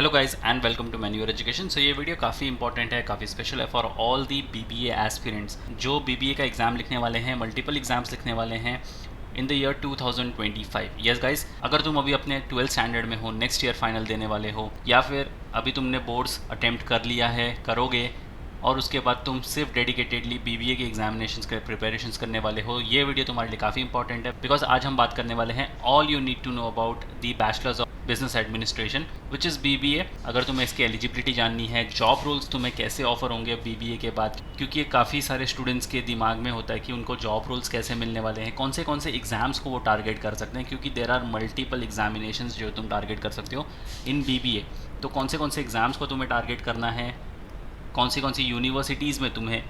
Hello guys and welcome to मैन्यूअर education. So ये video काफ़ी इंपॉर्टेंट है, काफ़ी स्पेशल है for all the BBA aspirants जो बीबीए का एग्ज़ाम लिखने वाले हैं, मल्टीपल एग्जाम्स लिखने वाले हैं in the year 2025। Yes guys, अगर तुम अभी अपने 12th स्टैंडर्ड में हो, नेक्स्ट ईयर फाइनल देने वाले हो, या फिर अभी तुमने बोर्ड्स अटेम्प्ट कर लिया है, करोगे, और उसके बाद तुम सिर्फ डेडिकेटेडली बीबीए के एग्जामिनेशंस के प्रिपरेशंस करने वाले हो, ये वीडियो तुम्हारे लिए काफ़ी इंपॉर्टेंट है। बिकॉज आज हम बात करने वाले हैं all you need to know about the bachelors of business administration which is BBA. अगर तुम्हें इसकी एलिजिबिलिटी जाननी है, जॉब रोल्स तुम्हें कैसे ऑफर होंगे बीबीए के बाद, क्योंकि ये काफ़ी सारे स्टूडेंट्स के दिमाग में होता है कि उनको जॉब रोल्स कैसे मिलने वाले हैं, कौन से एग्जाम्स को वो टारगेट कर सकते हैं, क्योंकि देर आर मल्टीपल एग्जामिनेशंस जो तुम टारगेट कर सकते हो इन बीबीए। तो कौन से एग्जाम्स को तुम्हें टारगेट करना है, कौन सी यूनिवर्सिटीज़ में तुम्हें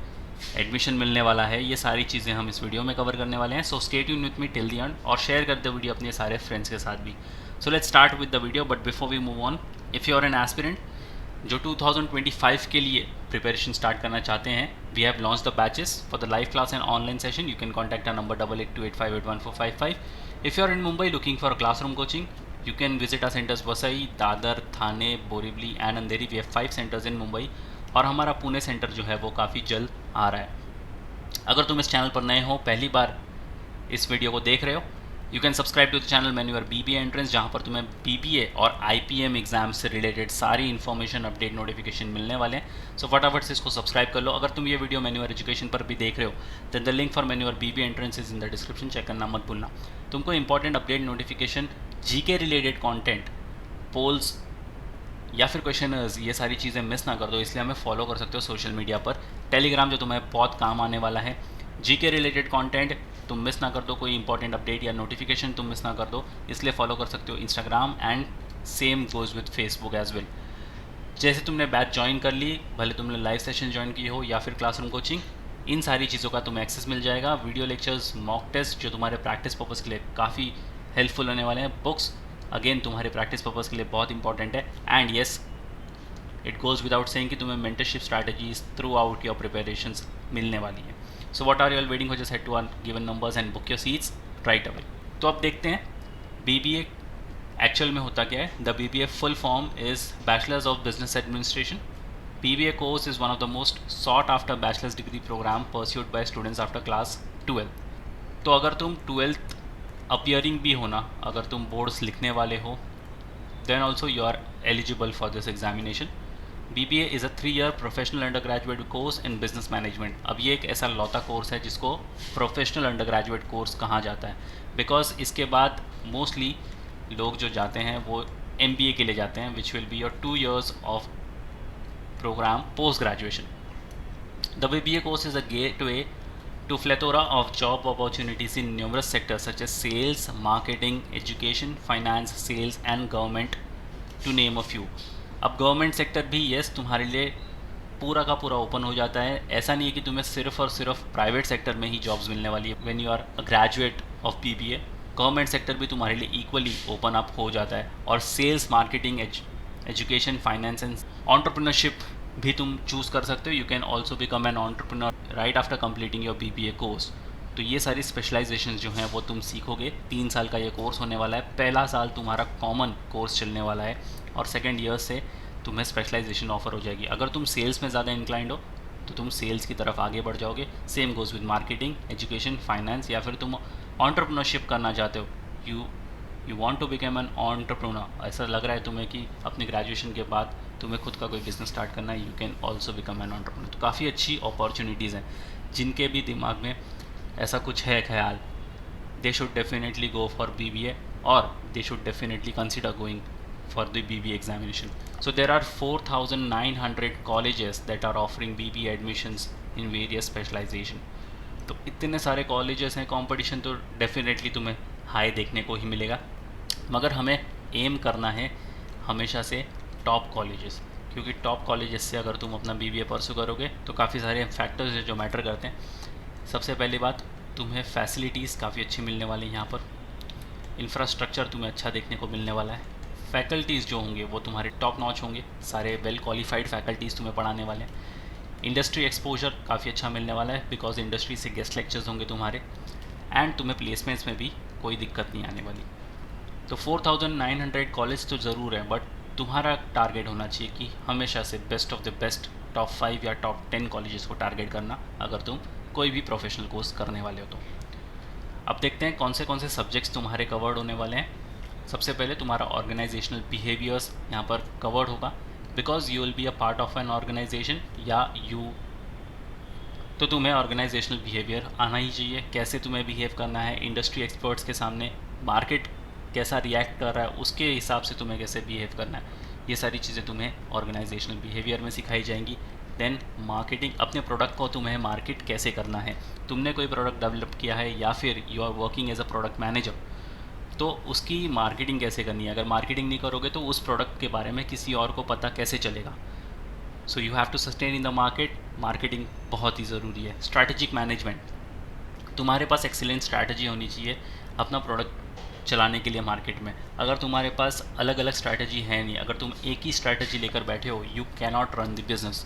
एडमिशन मिलने वाला है, ये सारी चीज़ें हम इस वीडियो में कवर करने वाले हैं। So stay tune with me till the end और शेयर कर दो वीडियो अपने सारे फ्रेंड्स के साथ भी। So let's start with the video, but before we move on, if you are an aspirant जो 2025 के लिए प्रिपरेशन स्टार्ट करना चाहते हैं, we have launch the batches for the live class and online session. You can contact our number 8828581455। If you are in Mumbai looking for classroom coaching, you can visit our centers Vasai, Dadar, Thane, Borivali and Andheri. We have 5 centres in Mumbai और हमारा Pune centre जो है वो काफ़ी जल्द आ रहा है। अगर तुम इस चैनल पर नए हो, पहली बार इस वीडियो को देख रहे हो, you can subscribe to the channel मैन्यूअर बीबीए एंट्रेंस, जहाँ पर तुम्हें बीबीए और आईपीएम एग्जाम से रिलेटेड सारी इन्फॉर्मेशन, अपडेट, नोटिफिकेशन मिलने वाले हैं। सो फटाफट से इसको सब्सक्राइब कर लो। अगर तुम ये वीडियो मैन्यूअर एजुकेशन पर भी देख रहे हो, देन द लिंक फॉर मैन्यूअर BBA entrance is in the description, check करना मत भूलना। तुमको important update, notification, GK related content, polls या फिर क्वेश्चनर्स, ये सारी चीज़ें मिस ना कर दो, इसलिए हमें फॉलो कर सकते हो सोशल मीडिया पर। टेलीग्राम जो तुम्हें बहुत काम आने वाला है। जीके रिलेटेड कंटेंट तुम मिस ना कर दो, कोई इंपॉर्टेंट अपडेट या नोटिफिकेशन तुम मिस ना कर दो, इसलिए फॉलो कर सकते हो Instagram, and same goes with Facebook as well. जैसे तुमने बैच ज्वाइन कर ली, भले तुमने लाइव सेशन ज्वाइन की हो या फिर क्लासरूम कोचिंग, इन सारी चीज़ों का तुम्हें एक्सेस मिल जाएगा। वीडियो लेक्चर्स, मॉक टेस्ट जो तुम्हारे प्रैक्टिस पर्पज़ के लिए काफ़ी हेल्पफुल होने वाले हैं। बुक्स अगेन तुम्हारे प्रैक्टिस पर्पज़ के लिए बहुत इंपॉर्टेंट है। And yes, it goes without saying कि तुम्हें mentorship strategies throughout your preparations मिलने वाली है। So what are you all waiting for? Just head to our given numbers and book your seats right away. तो अब देखते हैं BBA actual में होता क्या है। The BBA full form is bachelors of business administration. BBA course is one of the most sought after bachelor's degree program pursued by students after class 12। तो अगर तुम 12th अपियरिंग भी हो ना, अगर तुम बोर्ड्स लिखने वाले हो, then also you are eligible for this examination। BBA is a 3-year professional undergraduate course in business management। अब ये एक ऐसा लौता कोर्स है जिसको प्रोफेशनल अंडरग्रेजुएट कोर्स कहा जाता है, बिकॉज इसके बाद मोस्टली लोग जो जाते हैं वो MBA के लिए जाते हैं, which will be your 2 years of program post graduation। The BBA course is a gateway to plethora of job opportunities in numerous sectors such as sales, marketing, education, finance, sales and government, to name a few। अब government sector भी yes तुम्हारे लिए पूरा का पूरा open हो जाता है। ऐसा नहीं है कि तुम्हें सिर्फ और सिर्फ प्राइवेट सेक्टर में ही जॉब्स मिलने वाली है। When you are a graduate of BBA, government sector भी तुम्हारे लिए इक्वली ओपन अप हो जाता है। और sales, marketing, education, finance and entrepreneurship भी तुम चूज़ कर सकते हो। You can also become an entrepreneur right after completing your BBA course. तो ये सारी स्पेशलाइजेशन जो हैं वो तुम सीखोगे। 3 साल का ये कोर्स होने वाला है। पहला साल तुम्हारा कॉमन कोर्स चलने वाला है और सेकेंड ईयर से तुम्हें स्पेशलाइजेशन ऑफर हो जाएगी। अगर तुम सेल्स में ज़्यादा इंक्लाइंड हो तो तुम सेल्स की तरफ आगे बढ़ जाओगे। Same goes with marketing, education, finance, या फिर तुम एंटरप्रेन्योरशिप करना चाहते हो, you want to become an entrepreneur, ऐसा लग रहा है तुम्हें कि अपनी ग्रेजुएशन के बाद तुम्हें खुद का कोई बिजनेस स्टार्ट करना है, you can also become an entrepreneur. तो काफ़ी अच्छी अपॉर्चुनिटीज़ हैं। जिनके भी दिमाग में ऐसा कुछ है ख्याल, they should definitely go for BBA और they should definitely consider going for the BBA examination. So there are 4,900 colleges that are offering BBA admissions in various specialization। तो इतने सारे कॉलेजेस हैं, कंपटीशन तो डेफिनेटली तुम्हें हाई देखने को ही मिलेगा, मगर हमें एम करना है हमेशा से टॉप कॉलेजेस, क्योंकि टॉप कॉलेजेस से अगर तुम अपना BBA परस्यू करोगे तो काफ़ी सारे फैक्टर्स हैं जो मैटर करते हैं। सबसे पहली बात, तुम्हें फैसिलिटीज़ काफ़ी अच्छी मिलने वाली हैं यहाँ पर। इंफ्रास्ट्रक्चर तुम्हें अच्छा देखने को मिलने वाला है। फैकल्टीज़ जो होंगे वो तुम्हारे टॉप नॉच होंगे, सारे वेल क्वालिफाइड फैकल्टीज़ तुम्हें पढ़ाने वाले हैं। इंडस्ट्री एक्सपोजर काफ़ी अच्छा मिलने वाला है, बिकॉज इंडस्ट्री से गेस्ट लेक्चर्स होंगे तुम्हारे, एंड तुम्हें प्लेसमेंट्स में भी कोई दिक्कत नहीं आने वाली। तो 4,900 कॉलेज तो ज़रूर है, बट तुम्हारा टारगेट होना चाहिए कि हमेशा से best of the best top 5 या टॉप 10 कॉलेजेस को टारगेट करना, अगर तुम कोई भी प्रोफेशनल कोर्स करने वाले हो तो। अब देखते हैं कौन से सब्जेक्ट्स तुम्हारे कवर्ड होने वाले हैं। सबसे पहले तुम्हारा ऑर्गेनाइजेशनल बिहेवियर्स यहाँ पर कवर्ड होगा, because you will be a part of an organisation या यू, तो तुम्हें ऑर्गेनाइजेशनल बिहेवियर आना ही चाहिए। कैसे तुम्हें बिहेव करना है इंडस्ट्री एक्सपर्ट्स के सामने, मार्केट कैसा रिएक्ट कर रहा है उसके हिसाब से तुम्हें कैसे बिहेव करना है, ये सारी चीज़ें तुम्हें ऑर्गेनाइजेशनल बिहेवियर में सिखाई जाएंगी। देन मार्केटिंग, अपने प्रोडक्ट को तुम्हें मार्केट कैसे करना है। तुमने कोई प्रोडक्ट डेवलप किया है या फिर you are working as a product manager, तो उसकी मार्केटिंग कैसे करनी है। अगर मार्केटिंग नहीं करोगे तो उस प्रोडक्ट के बारे में किसी और को पता कैसे चलेगा। So you have to sustain in the market. Marketing बहुत ही ज़रूरी है। स्ट्रैटेजिक मैनेजमेंट, तुम्हारे पास एक्सीलेंट स्ट्रैटेजी होनी चाहिए अपना प्रोडक्ट चलाने के लिए मार्केट में। अगर तुम्हारे पास अलग अलग स्ट्रैटेजी है नहीं, अगर तुम एक ही स्ट्रैटेजी लेकर बैठे हो, you can not run the business.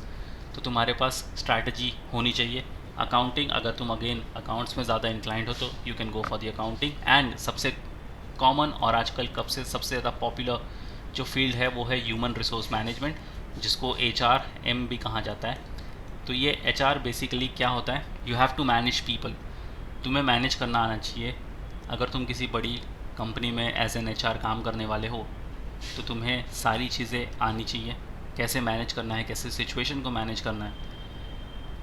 तो तुम्हारे पास स्ट्रैटेजी होनी चाहिए। अकाउंटिंग, अगर तुम अगेन अकाउंट्स में ज़्यादा इंक्लाइंड हो तो you can go for the accounting. And सबसे कॉमन और आजकल कब से सबसे ज़्यादा पॉपुलर जो फील्ड है वो है ह्यूमन रिसोर्स मैनेजमेंट, जिसको HR भी कहा जाता है। तो ये HR बेसिकली क्या होता है, you have to manage people. तुम्हें मैनेज करना आना चाहिए। अगर तुम किसी बड़ी कंपनी में एज एन HR काम करने वाले हो तो तुम्हें सारी चीज़ें आनी चाहिए, कैसे मैनेज करना है, कैसे सिचुएशन को मैनेज करना है।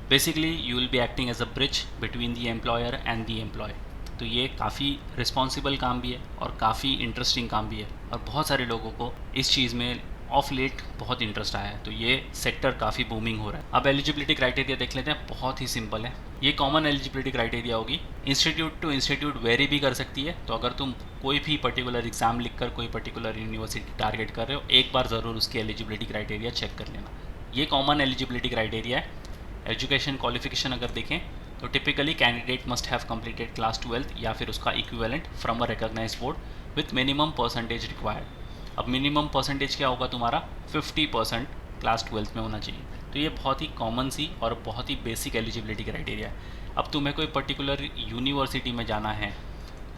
Basically you will be acting as a bridge between the employer and the employee. तो ये काफ़ी रिस्पॉन्सिबल काम भी है और काफ़ी इंटरेस्टिंग काम भी है, और बहुत सारे लोगों को इस चीज़ में ऑफ लेट बहुत इंटरेस्ट आया है। तो ये सेक्टर काफ़ी बूमिंग हो रहा है। अब एलिजिबिलिटी क्राइटेरिया देख लेते हैं, बहुत ही सिंपल है। ये कॉमन एलिजिबिलिटी क्राइटेरिया होगी, इंस्टीट्यूट टू इंस्टीट्यूट वेरी भी कर सकती है। तो अगर तुम कोई भी पर्टिकुलर एग्जाम लिखकर कोई पर्टिकुलर यूनिवर्सिटी टारगेट कर रहे हो, एक बार ज़रूर उसकी एलिजिबिलिटी क्राइटेरिया चेक कर लेना। ये कॉमन एलिजिबिलिटी क्राइटेरिया है। एजुकेशन क्वालिफिकेशन अगर देखें तो typically candidate must have completed class 12 या फिर उसका equivalent from a recognised board with minimum percentage required. अब मिनिमम परसेंटेज क्या होगा तुम्हारा, 50% क्लास 12 में होना चाहिए। तो ये बहुत ही कॉमन सी और बहुत ही बेसिक एलिजिबिलिटी क्राइटेरिया है। अब तुम्हें कोई पर्टिकुलर यूनिवर्सिटी में जाना है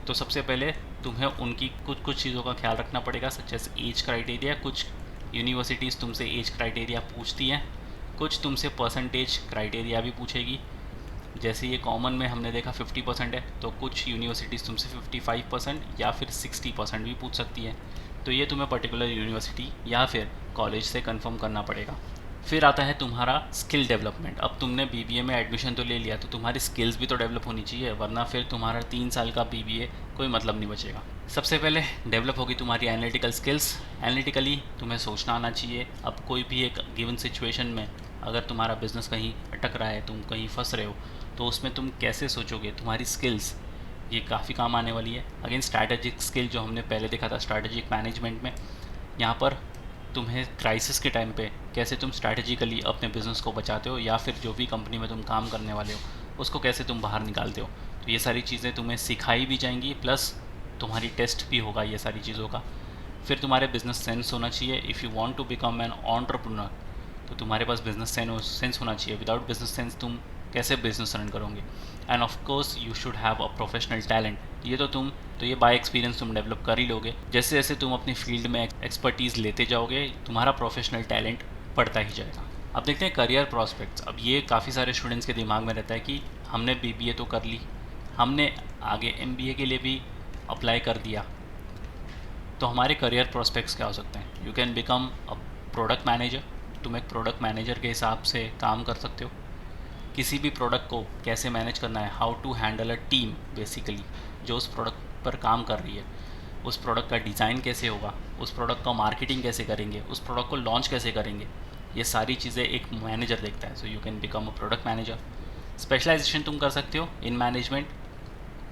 तो सबसे पहले तुम्हें उनकी कुछ चीज़ों का ख्याल रखना पड़ेगा, सच एज एज क्राइटेरिया। कुछ यूनिवर्सिटीज़ तुमसे एज क्राइटेरिया पूछती हैं, कुछ तुमसे परसेंटेज क्राइटेरिया भी पूछेगी। जैसे ये कॉमन में हमने देखा 50% है, तो कुछ यूनिवर्सिटीज़ तुमसे 55% या फिर 60% भी पूछ सकती हैं। तो ये तुम्हें पर्टिकुलर यूनिवर्सिटी या फिर कॉलेज से कंफर्म करना पड़ेगा। फिर आता है तुम्हारा स्किल डेवलपमेंट। अब तुमने BBA में एडमिशन तो ले लिया, तो तुम्हारी स्किल्स भी तो डेवलप होनी चाहिए, वरना फिर तुम्हारा 3 साल का BBA कोई मतलब नहीं बचेगा। सबसे पहले डेवलप होगी तुम्हारी एनालिटिकल स्किल्स। एनालिटिकली तुम्हें सोचना आना चाहिए। अब कोई भी एक गिवन सिचुएशन में अगर तुम्हारा बिजनेस कहीं अटक रहा है, तुम कहीं फंस रहे हो, तो उसमें तुम कैसे सोचोगे, तुम्हारी स्किल्स ये काफ़ी काम आने वाली है। अगेन स्ट्रैटेजिक स्किल जो हमने पहले देखा था स्ट्रैटेजिक मैनेजमेंट में, यहाँ पर तुम्हें क्राइसिस के टाइम पे कैसे तुम स्ट्रैटेजिकली अपने बिज़नेस को बचाते हो, या फिर जो भी कंपनी में तुम काम करने वाले हो उसको कैसे तुम बाहर निकालते हो। तो ये सारी चीज़ें तुम्हें सिखाई भी जाएंगी, प्लस तुम्हारी टेस्ट भी होगा ये सारी चीज़ों का। फिर तुम्हारे बिजनेस सेंस होना चाहिए। If you want to become an entrepreneur तो तुम्हारे पास बिजनेस सेंस होना चाहिए। विदाउट बिजनेस सेंस तुम कैसे बिजनेस रन करोगे। End of course you should have a professional talent. ये बाय एक्सपीरियंस तुम डेवलप कर ही लोगे। जैसे जैसे तुम अपनी फील्ड में एक्सपर्टीज़ लेते जाओगे, तुम्हारा प्रोफेशनल टैलेंट बढ़ता ही जाएगा। अब देखते हैं करियर प्रॉस्पेक्ट्स। अब ये काफ़ी सारे स्टूडेंट्स के दिमाग में रहता है कि हमने BBA तो कर ली, हमने आगे MBA के लिए भी अप्लाई कर दिया, तो हमारे करियर प्रॉस्पेक्ट्स क्या हो सकते हैं। You can become a product manager. तुम एक प्रोडक्ट मैनेजर के हिसाब से काम कर सकते हो। किसी भी प्रोडक्ट को कैसे मैनेज करना है, how to handle a team, basically जो उस प्रोडक्ट पर काम कर रही है, उस प्रोडक्ट का डिज़ाइन कैसे होगा, उस प्रोडक्ट का मार्केटिंग कैसे करेंगे, उस प्रोडक्ट को लॉन्च कैसे करेंगे, ये सारी चीज़ें एक मैनेजर देखता है। So you can become a product manager. Specialisation तुम कर सकते हो इन मैनेजमेंट,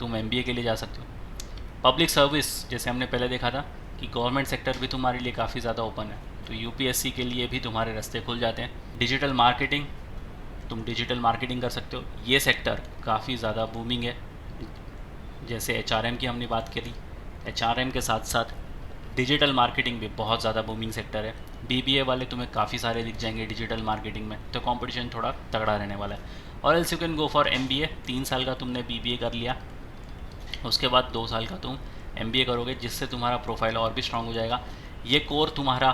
तुम MBA के लिए जा सकते हो। पब्लिक सर्विस, जैसे हमने पहले देखा था कि गवर्नमेंट सेक्टर भी तुम्हारे लिए काफ़ी ज़्यादा ओपन है, तो UPSC के लिए भी तुम्हारे रास्ते खुल जाते हैं। डिजिटल मार्केटिंग, तुम डिजिटल मार्केटिंग कर सकते हो। ये सेक्टर काफ़ी ज़्यादा बूमिंग है। जैसे HRM की हमने बात करी, HRM के साथ साथ डिजिटल मार्केटिंग भी बहुत ज़्यादा बूमिंग सेक्टर है। BBA वाले तुम्हें काफ़ी सारे दिख जाएंगे डिजिटल मार्केटिंग में, तो कंपटीशन थोड़ा तगड़ा रहने वाला है। और else you can go for MBA। 3 साल का तुमने BBA कर लिया, उसके बाद 2 साल का तुम MBA करोगे, जिससे तुम्हारा प्रोफाइल और भी स्ट्रांग हो जाएगा। ये कोर तुम्हारा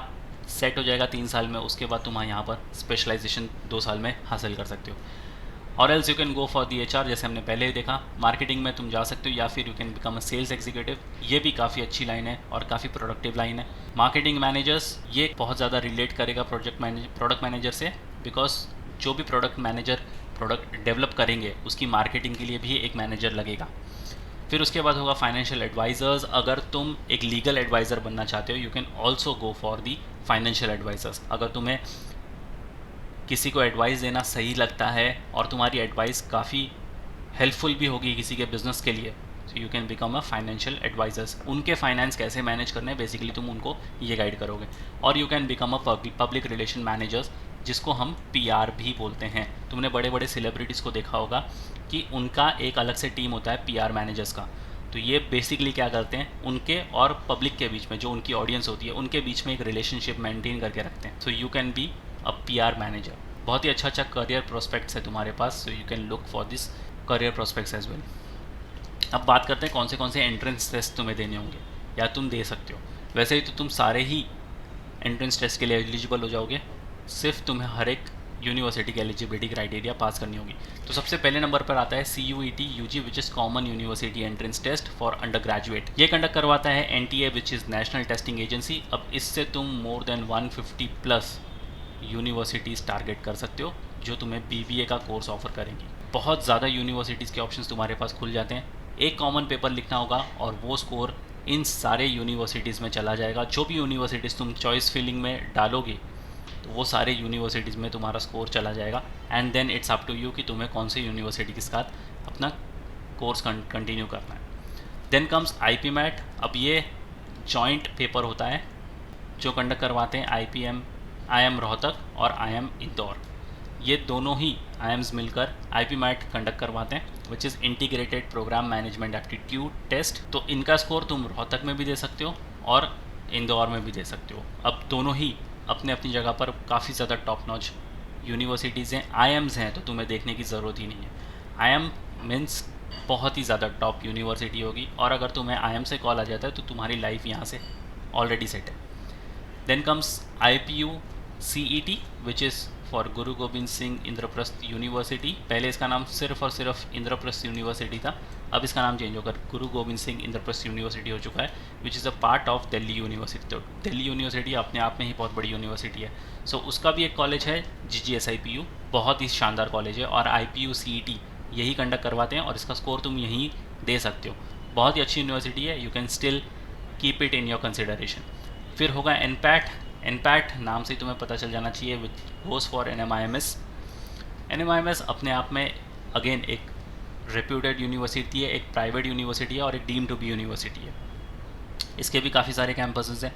सेट हो जाएगा 3 साल में, उसके बाद तुम यहाँ पर स्पेशलाइजेशन 2 साल में हासिल कर सकते हो। और else you can go for the HR, जैसे हमने पहले ही देखा, मार्केटिंग में तुम जा सकते हो, या फिर you can become a sales executive. ये भी काफ़ी अच्छी लाइन है और काफ़ी प्रोडक्टिव लाइन है। मार्केटिंग मैनेजर्स, ये बहुत ज़्यादा रिलेट करेगा प्रोडक्ट मैनेजर से, बिकॉज जो भी प्रोडक्ट मैनेजर प्रोडक्ट डेवलप करेंगे उसकी मार्केटिंग के लिए भी एक मैनेजर लगेगा। फिर उसके बाद होगा फाइनेंशियल एडवाइज़र्स। अगर तुम एक लीगल एडवाइज़र बनना चाहते हो, you can also go for the financial advisers. अगर तुम्हें किसी को एडवाइस देना सही लगता है और तुम्हारी एडवाइस काफ़ी हेल्पफुल भी होगी किसी के बिजनेस के लिए, सो you can become a financial advisers. उनके फाइनेंस कैसे मैनेज करने हैं बेसिकली तुम उनको ये गाइड करोगे। और you can become a public relation managers, जिसको हम PR भी बोलते हैं। तुमने बड़े बड़े सेलिब्रिटीज़ को देखा होगा कि उनका एक अलग से टीम होता है PR मैनेजर्स का। तो ये बेसिकली क्या करते हैं, उनके और पब्लिक के बीच में, जो उनकी ऑडियंस होती है उनके बीच में एक रिलेशनशिप मेंटेन करके रखते हैं। So you can be a PR manager. बहुत ही अच्छा करियर प्रोस्पेक्ट्स है तुम्हारे पास, so you can look for this career prospects as well. अब बात करते हैं कौन से एंट्रेंस टेस्ट तुम्हें देने होंगे या तुम दे सकते हो। वैसे ही तो तुम सारे ही एंट्रेंस टेस्ट के लिए एलिजिबल हो जाओगे, सिर्फ तुम्हें हर एक यूनिवर्सिटी की एलिजिबिलिटी क्राइटेरिया पास करनी होगी। तो सबसे पहले नंबर पर आता है CUET UG, which is common university entrance test for undergraduate. ये कंडक्ट करवाता है NTA, which is national testing agency. अब इससे तुम मोर देन 150+ यूनिवर्सिटीज़ टारगेट कर सकते हो जो तुम्हें BBA का कोर्स ऑफर करेंगी। बहुत ज़्यादा यूनिवर्सिटीज़ के ऑप्शंस तुम्हारे पास खुल जाते हैं। एक कॉमन पेपर लिखना होगा और वो स्कोर इन सारे यूनिवर्सिटीज़ में चला जाएगा। जो भी यूनिवर्सिटीज़ तुम चॉइस फिलिंग में डालोगे तो वो सारे यूनिवर्सिटीज़ में तुम्हारा स्कोर चला जाएगा। And then it's up to you कि तुम्हें कौन से यूनिवर्सिटी के साथ अपना कोर्स कंटिन्यू करना है। Then comes IP MAT. अब ये जॉइंट पेपर होता है जो कंडक्ट करवाते हैं IIM रोहतक और IIM इंदौर। ये दोनों ही IIMs मिलकर IP मैट कंडक्ट करवाते हैं, which is integrated programme management aptitude test. तो इनका स्कोर तुम रोहतक में भी दे सकते हो और इंदौर में भी दे सकते हो। अब दोनों ही अपने अपनी जगह पर काफ़ी ज़्यादा टॉप नॉच यूनिवर्सिटीज़ हैं। IIMs हैं तो तुम्हें देखने की ज़रूरत ही नहीं है। IIM मीन्स बहुत ही ज़्यादा टॉप यूनिवर्सिटी होगी, और अगर तुम्हें IIM से कॉल आ जाता है तो तुम्हारी लाइफ यहाँ से ऑलरेडी सेट है। Then comes IPU CET, which is for Guru Gobind Singh Indraprastha university. पहले इसका नाम सिर्फ और सिर्फ इंद्रप्रस्थ यूनिवर्सिटी था, अब इसका नाम चेंज होकर गुरु गोबिंद सिंह इंद्रप्रस्थ यूनिवर्सिटी हो चुका है, which is a part of Delhi university. तो दिल्ली यूनिवर्सिटी अपने आप में ही बहुत बड़ी यूनिवर्सिटी है। सो उसका भी एक कॉलेज है GGSIPU, बहुत ही शानदार कॉलेज है, और IPU CET यही कंडक्ट करवाते हैं और इसका स्कोर तुम यहीं दे सकते हो। बहुत ही अच्छी यूनिवर्सिटी है, you can still keep it in your consideration. फिर होगा NPAT नाम से तुम्हें पता चल जाना चाहिए, विच गोज़ फॉर NMIMS। NMIMS अपने आप में अगेन एक रेप्यूटेड यूनिवर्सिटी है, एक प्राइवेट यूनिवर्सिटी है और एक डीम टू बी यूनिवर्सिटी है। इसके भी काफ़ी सारे कैंपसेस हैं।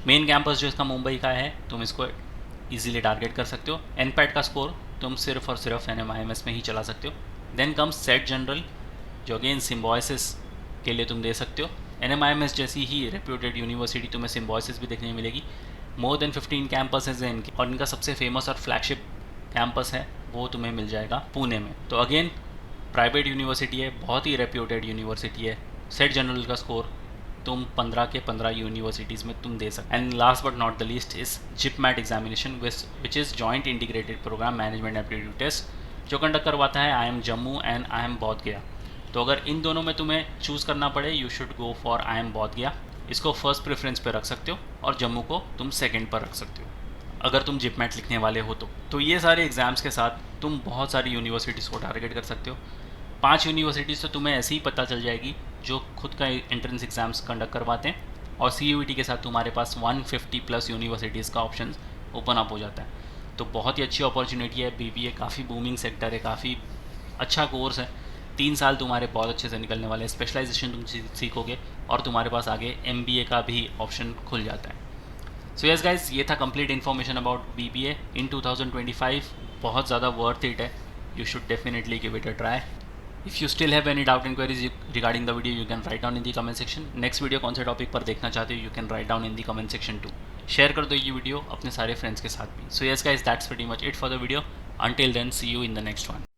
मेन कैंपस जो इसका मुंबई का है, तुम इसको इजीली टारगेट कर सकते हो। NPAT का स्कोर तुम सिर्फ और सिर्फ NMIMS में ही चला सकते हो। देन कम्स सेट जनरल, जो अगेन सिम्बॉयसिस के लिए तुम दे सकते हो। NMIMS जैसी ही रेप्यूटेड यूनिवर्सिटी तुम्हें सिम्बॉयसिस भी देखने मिलेगी। मोर देन 15 कैंपसेस हैं इनके, और इनका सबसे फेमस और फ्लैगशिप कैंपस है वो तुम्हें मिल जाएगा पुणे में। तो अगेन प्राइवेट यूनिवर्सिटी है, बहुत ही रेप्यूटेड यूनिवर्सिटी है। सेट जनरल का स्कोर तुम 15 के 15 यूनिवर्सिटीज़ में तुम दे सकते। And last but not the least is JIPMAT examination, which is joint integrated programme management aptitude test, जो कंडक्ट करवाता है IIM जम्मू एंड IIM बोध गया। तो अगर इन दोनों में तुम्हें चूज़ करना पड़े, you should go for IIM बोध गया। इसको फर्स्ट प्रेफरेंस पे रख सकते हो और जम्मू को तुम सेकंड पर रख सकते हो अगर तुम JIPMAT लिखने वाले हो तो ये सारे एग्ज़ाम्स के साथ तुम बहुत सारी यूनिवर्सिटीज़ को टारगेट कर सकते हो। 5 यूनिवर्सिटीज़ तो तुम्हें ऐसे ही पता चल जाएगी जो खुद का एंट्रेंस एग्ज़ाम्स कंडक्ट करवाते हैं, और CUET के साथ तुम्हारे पास 150+ यूनिवर्सिटीज़ का ऑप्शन ओपन अप हो जाता है। तो बहुत ही अच्छी अपॉर्चुनिटी है। BBA काफ़ी बूमिंग सेक्टर है, काफ़ी अच्छा कोर्स है। 3 साल तुम्हारे बहुत अच्छे से निकलने वाले हैं। स्पेशलाइजेशन तुम सीखोगे और तुम्हारे पास आगे MBA का भी ऑप्शन खुल जाता है। सो यस गाइज, ये था complete information about BBA in 2025। बहुत ज़्यादा वर्थ इट है, you should definitely give it a try. If you still have any doubt inquiries regarding the video, you can write down in the comment section. Next video कौन से topic पर देखना चाहते हो, you can write down in the comment section too. Share कर दो ये video अपने सारे फ्रेंड्स के साथ भी। So yes guys, that's pretty much it for the video. Until then, see you in the next one.